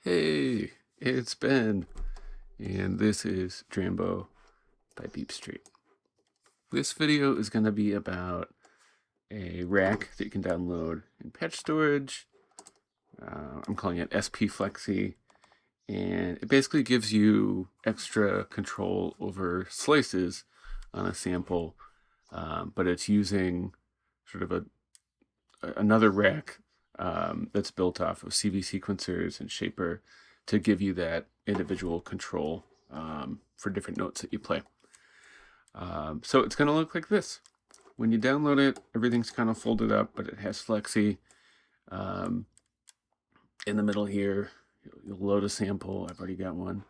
Hey, it's Ben, and this is Drambo by Beep Street. This video is going to be about a rack that you can download in patch storage. I'm calling it SP Flexi, and it basically gives you extra control over slices on a sample, but it's using sort of another rack that's built off of CV sequencers and shaper to give you that individual control for different notes that you play. So it's going to look like this. When you download it, everything's kind of folded up, but it has Flexi. In the middle here, you'll load a sample. I've already got one.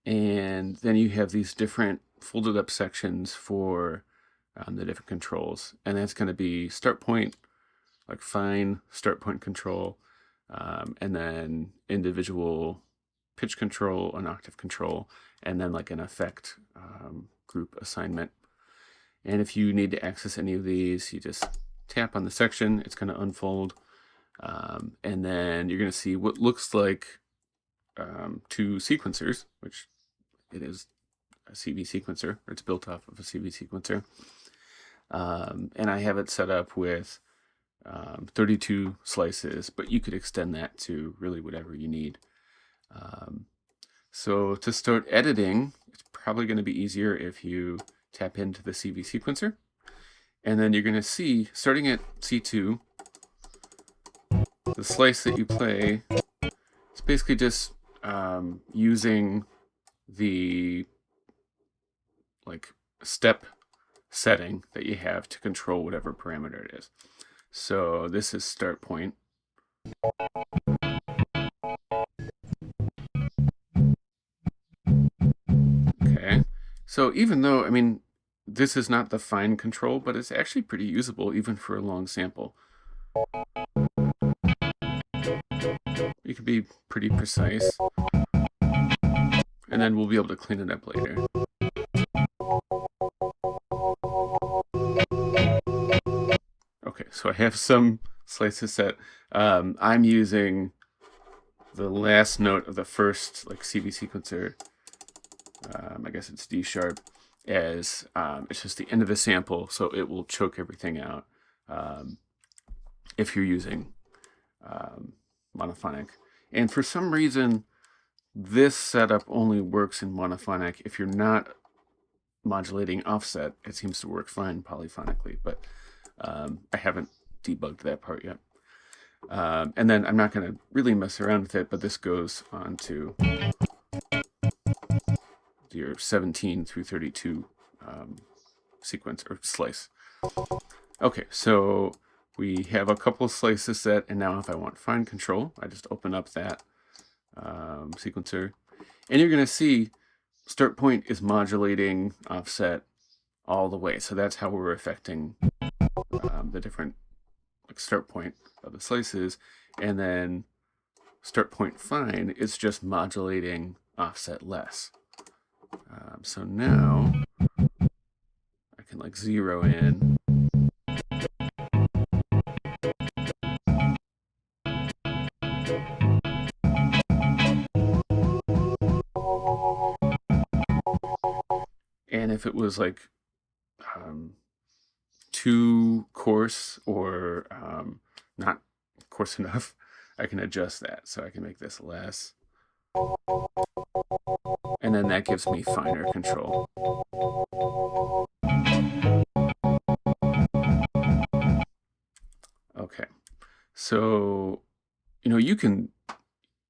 And then you have these different folded up sections for the different controls. And that's going to be start point, like fine start point control, and then individual pitch control, an octave control, and then like an effect group assignment. And if you need to access any of these, you just tap on the section, it's going to unfold, and then you're going to see what looks like two sequencers, which it is a CV sequencer, or it's built off of a CV sequencer. And I have it set up with 32 slices, but you could extend that to really whatever you need. So to start editing, it's probably going to be easier if you tap into the CV sequencer. And then you're going to see, starting at C2, the slice that you play, it's basically just using the step setting that you have to control whatever parameter it is. So this is start point. Okay, so even though, I mean, this is not the fine control, but it's actually pretty usable even for a long sample. You can be pretty precise, and then we'll be able to clean it up later. Okay, so I have some slices set. I'm using the last note of the first CV sequencer, I guess it's D sharp, as it's just the end of the sample, so it will choke everything out if you're using monophonic. And for some reason, this setup only works in monophonic. If you're not modulating offset, it seems to work fine polyphonically, but I haven't debugged that part yet. And then I'm not going to really mess around with it, but this goes on to your 17 through 32 sequence or slice. Okay, so we have a couple of slices set, and now if I want fine control, I just open up that sequencer, and you're going to see start point is modulating offset all the way. So that's how we're affecting the different start point of the slices, and then start point fine is just modulating offset less. So now I can zero in. And if it was too coarse or not coarse enough, I can adjust that. So I can make this less. And then that gives me finer control. Okay, so you can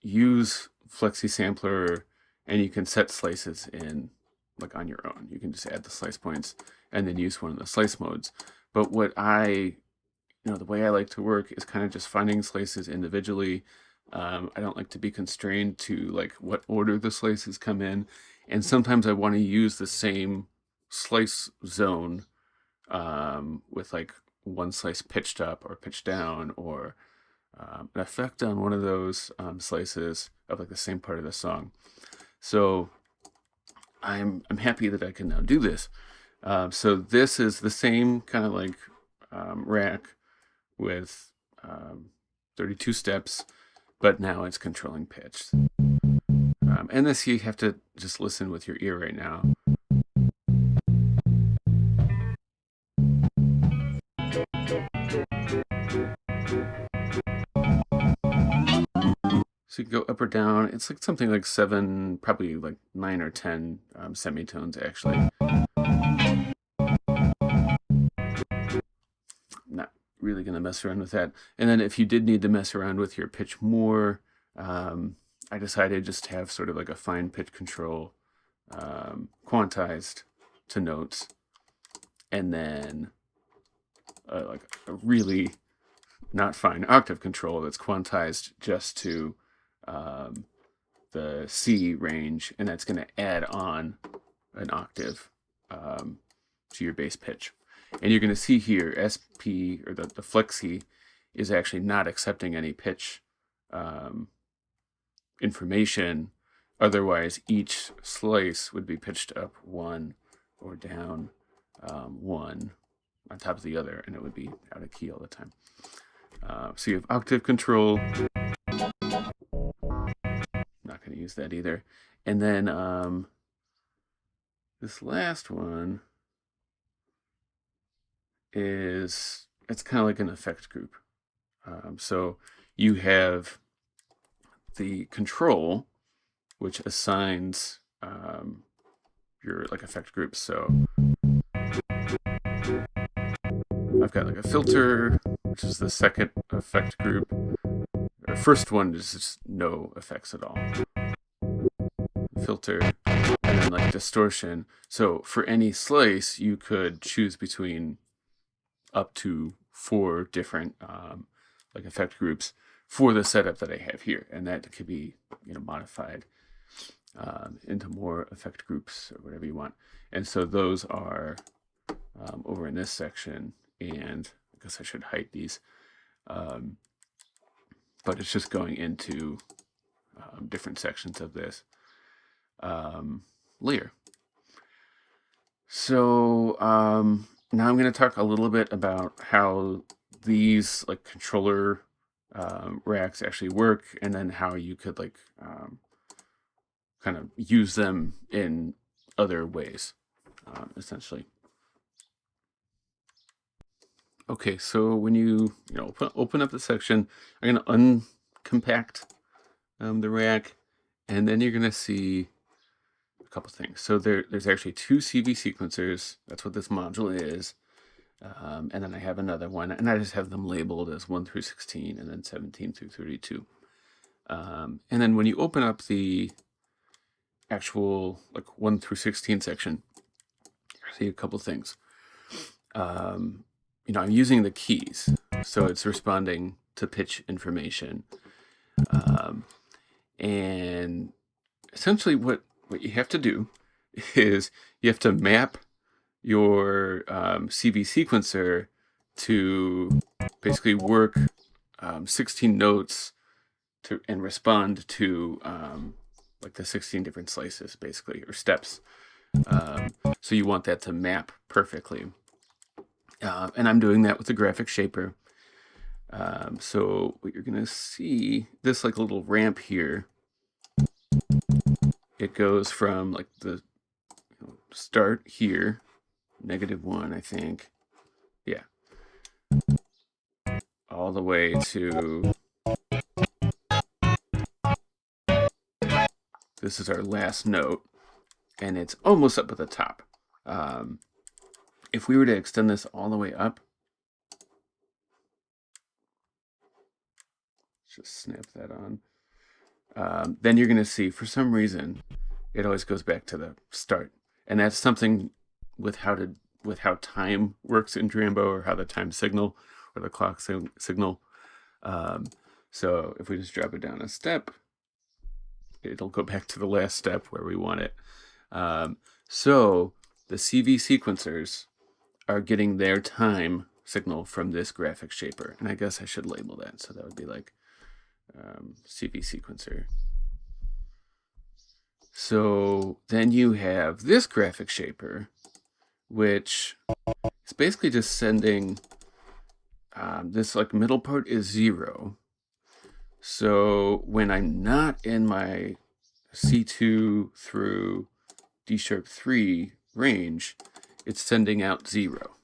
use Flexi Sampler and you can set slices in on your own. You can just add the slice points and then use one of the slice modes. But what the way I like to work is kind of just finding slices individually. I don't like to be constrained to what order the slices come in, and sometimes I want to use the same slice zone with one slice pitched up or pitched down, or an effect on one of those slices of the same part of the song. So I'm happy that I can now do this. So this is the same kind of rack with 32 steps, but now it's controlling pitch. And this you have to just listen with your ear right now. So you can go up or down. It's like something like 7, probably like 9 or 10 semitones actually. Not really going to mess around with that. And then if you did need to mess around with your pitch more, I decided just to have sort of like a fine pitch control quantized to notes, and then like a really not fine octave control that's quantized just to the C range, and that's going to add on an octave to your bass pitch. And you're going to see here SP, or the Flexi, is actually not accepting any pitch information. Otherwise, each slice would be pitched up 1 or down 1 on top of the other, and it would be out of key all the time. So you have octave control. Not going to use that either. And then this last one is, it's kind of like an effect group. So you have the control, which assigns your like effect groups. So I've got like a filter, which is the second effect group. The first one is just no effects at all. Filter, and then like distortion. So for any slice, you could choose between up to 4 different like effect groups for the setup that I have here, and that could be, you know, modified into more effect groups or whatever you want. And so those are over in this section, and I guess I should hide these, but it's just going into different sections of this layer. So now I'm going to talk a little bit about how these like controller racks actually work, and then how you could like kind of use them in other ways, essentially. Okay, so when you open up the section, I'm going to uncompact the rack, and then you're going to see a couple things. So there's actually 2 CV sequencers. That's what this module is. And then I have another one, and I just have them labeled as 1 through 16, and then 17 through 32. And then when you open up the actual like 1 through 16 section, you see a couple things. I'm using the keys, so it's responding to pitch information. And essentially what you have to do is you have to map your CV sequencer to basically work 16 notes and respond to like the 16 different slices, basically, or steps. So you want that to map perfectly. And I'm doing that with the graphic shaper. So what you're going to see, this like little ramp here, it goes from like the start here, -1, I think. Yeah. All the way to, this is our last note, and it's almost up at the top. If we were to extend this all the way up, just snap that on, then you're going to see, for some reason, it always goes back to the start. And that's something with how time works in Drambo, or how the time signal or the clock signal. So if we just drop it down a step, it'll go back to the last step where we want it. So the CV sequencers are getting their time signal from this graphic shaper. And I guess I should label that. So that would be like CV sequencer. So then you have this graphic shaper, which is basically just sending this like middle part is 0. So when I'm not in my C2 through D sharp 3 range, it's sending out 0.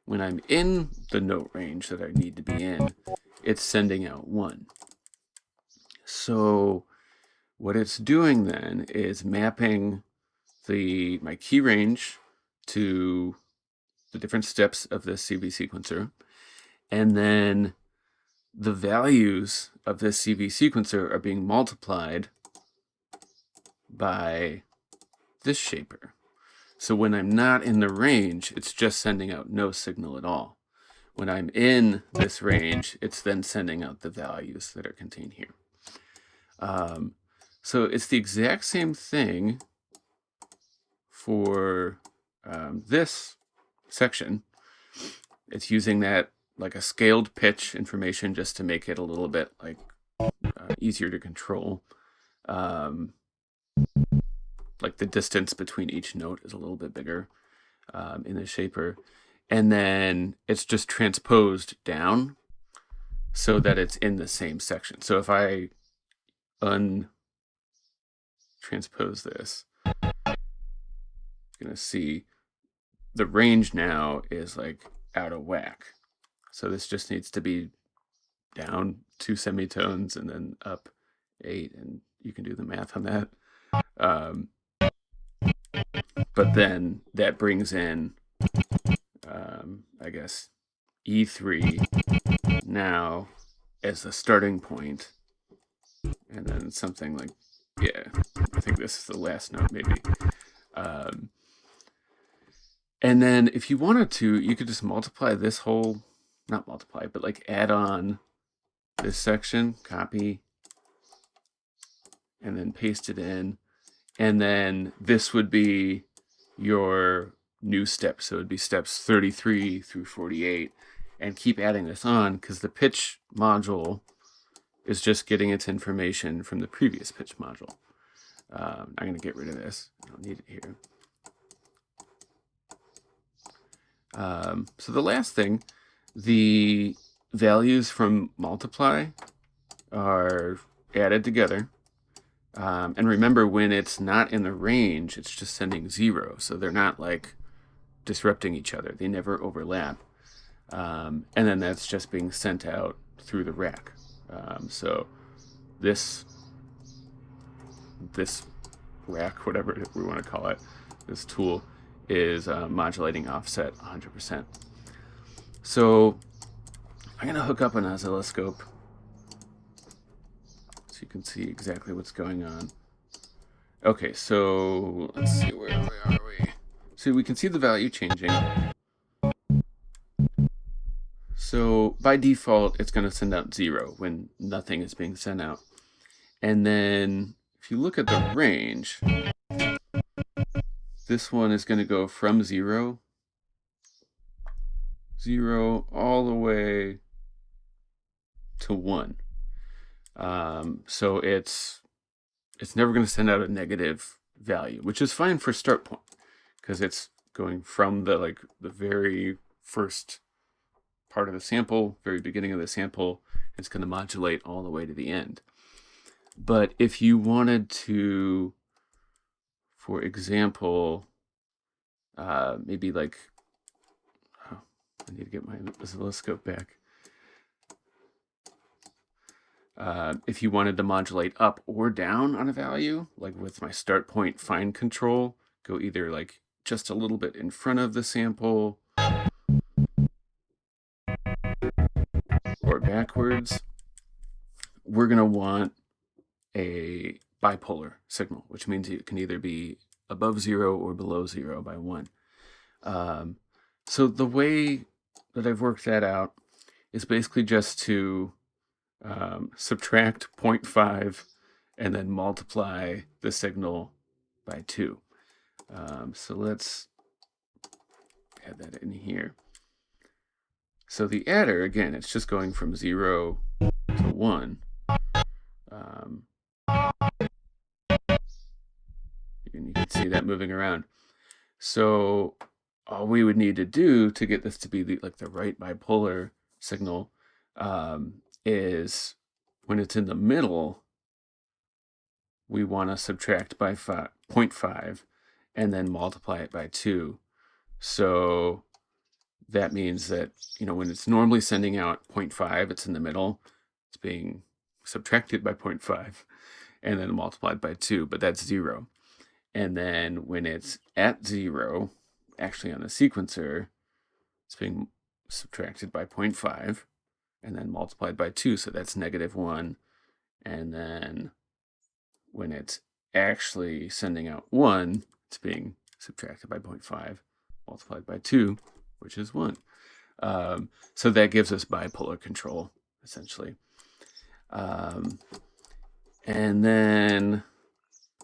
When I'm in the note range that I need to be in, it's sending out 1. So what it's doing then is mapping my key range to the different steps of this CV sequencer, and then the values of this CV sequencer are being multiplied by this shaper. So when I'm not in the range, it's just sending out no signal at all. When I'm in this range, it's then sending out the values that are contained here. So it's the exact same thing for this section. It's using that like a scaled pitch information just to make it a little bit like easier to control. Like the distance between each note is a little bit bigger in the shaper. And then it's just transposed down so that it's in the same section. So if I untranspose this, I'm gonna see the range now is like out of whack. So this just needs to be down 2 semitones and then up 8, and you can do the math on that. But then that brings in, I guess, E3 now as the starting point, and then something like, yeah, I think this is the last note maybe. And then if you wanted to, you could just multiply this whole, not multiply, but like add on this section, copy, and then paste it in. And then this would be your new step. So it would be steps 33 through 48. And keep adding this on because the pitch module is just getting its information from the previous pitch module. I'm going to get rid of this. I don't need it here. So the last thing, the values from multiply are added together. And remember, when it's not in the range, it's just sending 0. So they're not like disrupting each other. They never overlap. And then that's just being sent out through the rack. So this rack, whatever we want to call it, this tool is modulating offset 100%. So I'm going to hook up an oscilloscope so you can see exactly what's going on. Okay, so let's see, where are we? So we can see the value changing. So by default, it's going to send out 0 when nothing is being sent out. And then if you look at the range, this one is going to go from 0 all the way to 1. So it's never going to send out a negative value, which is fine for start point because it's going from the very first part of the sample, very beginning of the sample. It's going to modulate all the way to the end. But if you wanted to, for example, maybe like, oh, I need to get my oscilloscope back. If you wanted to modulate up or down on a value, like with my start point fine control, go either like just a little bit in front of the sample or backwards, we're going to want a bipolar signal, which means it can either be above 0 or below 0 by 1. So the way that I've worked that out is basically just to subtract 0.5 and then multiply the signal by 2. So let's add that in here. So the adder, again, it's just going from 0 to 1. And you can see that moving around. So all we would need to do to get this to be the right bipolar signal is when it's in the middle, we want to subtract by 0.5 and then multiply it by 2. So that means that, when it's normally sending out 0.5, it's in the middle. It's being subtracted by 0.5 and then multiplied by 2, but that's 0. And then when it's at 0, actually on the sequencer, it's being subtracted by 0.5 and then multiplied by 2, so that's -1. And then when it's actually sending out 1, it's being subtracted by 0.5 multiplied by 2, which is 1. So that gives us bipolar control, essentially. And then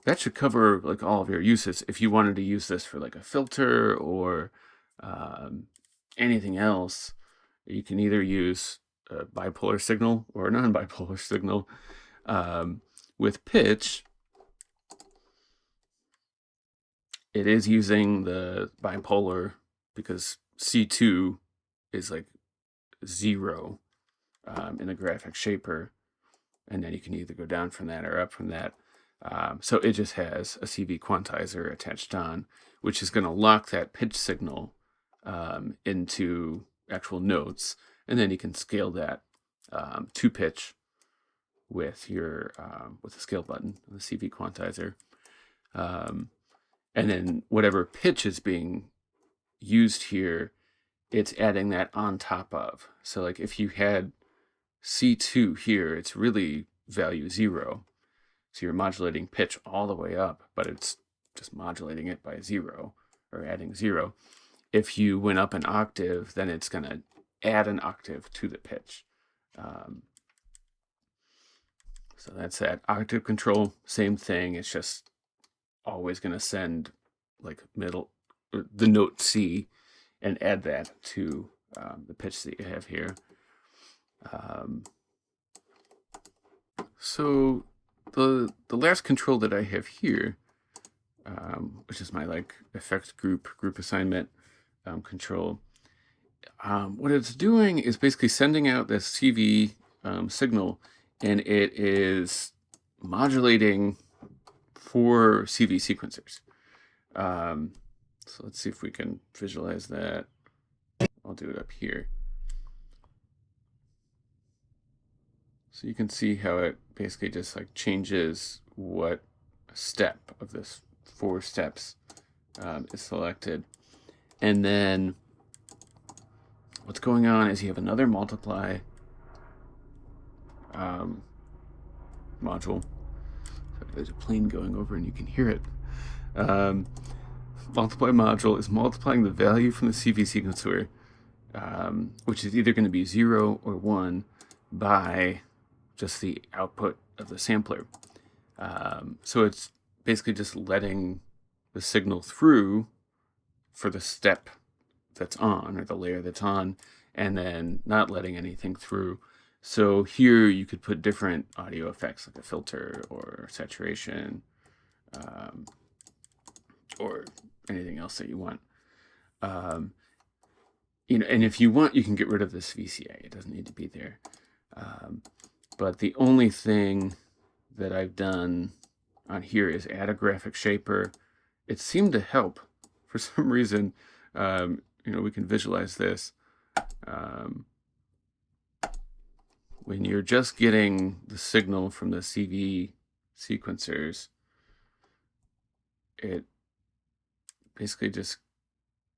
that should cover like all of your uses. If you wanted to use this for like a filter or anything else, you can either use a bipolar signal or a non-bipolar signal. With pitch, it is using the bipolar because C2 is like 0 in the graphic shaper, and then you can either go down from that or up from that. So it just has a CV quantizer attached on, which is going to lock that pitch signal into actual notes, and then you can scale that to pitch with your with the scale button on the CV quantizer, and then whatever pitch is being used here, it's adding that on top of. So like if you had C2 here, it's really value 0. So you're modulating pitch all the way up, but it's just modulating it by 0 or adding 0. If you went up an octave, then it's going to add an octave to the pitch. So that's that. Octave control, same thing. It's just always going to send like the note C and add that to the pitch that you have here. So the last control that I have here, which is my like effect group assignment control, what it's doing is basically sending out this CV signal, and it is modulating 4 CV sequencers. So let's see if we can visualize that. I'll do it up here. So you can see how it basically just like changes what step of this 4 steps is selected. And then what's going on is you have another multiply module. So there's a plane going over and you can hear it. Multiply module is multiplying the value from the CV sequencer, which is either going to be 0 or 1, by just the output of the sampler. So it's basically just letting the signal through for the step that's on, or the layer that's on, and then not letting anything through. So here you could put different audio effects like a filter or saturation, or anything else that you want. And if you want, you can get rid of this VCA. It doesn't need to be there. But the only thing that I've done on here is add a graphic shaper. It seemed to help for some reason. We can visualize this. When you're just getting the signal from the CV sequencers, it basically just,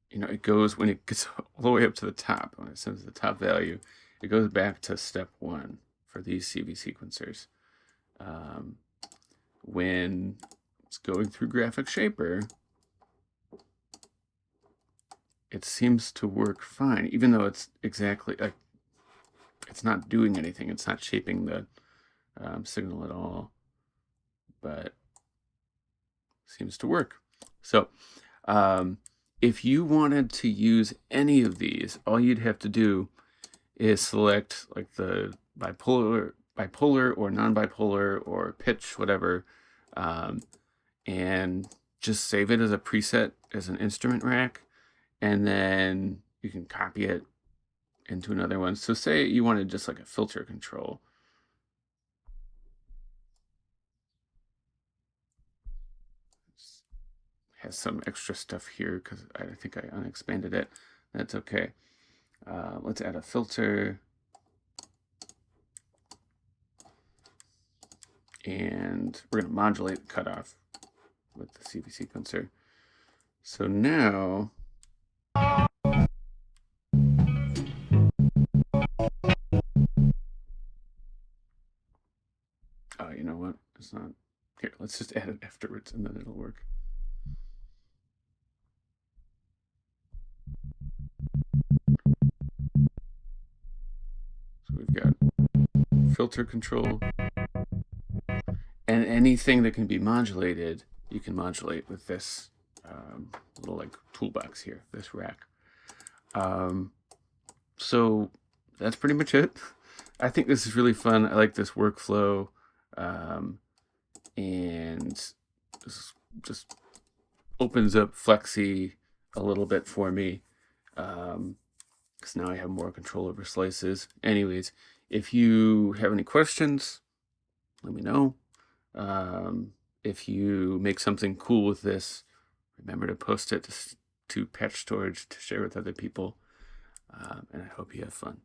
it goes, when it gets all the way up to the top, when it sends the top value, it goes back to step 1 for these CV sequencers. When it's going through graphic shaper, it seems to work fine, even though it's exactly like, it's not doing anything. It's not shaping the signal at all, but seems to work. So if you wanted to use any of these, all you'd have to do is select like the bipolar or non-bipolar or pitch, whatever, and just save it as a preset as an instrument rack, and then you can copy it into another one. So say you wanted just like a filter control. has some extra stuff here because I think I unexpanded it. That's okay. Let's add a filter. And we're going to modulate the cutoff with the CV sequencer. So now, oh, you know what? It's not. Here, let's just add it afterwards and then it'll work. So we've got filter control. And anything that can be modulated, you can modulate with this little like toolbox here, this rack. So that's pretty much it. I think this is really fun. I like this workflow. And this just opens up Flexi a little bit for me. Because now I have more control over slices. Anyways, if you have any questions, let me know. If you make something cool with this, remember to post it to Patch Storage to share with other people. And I hope you have fun.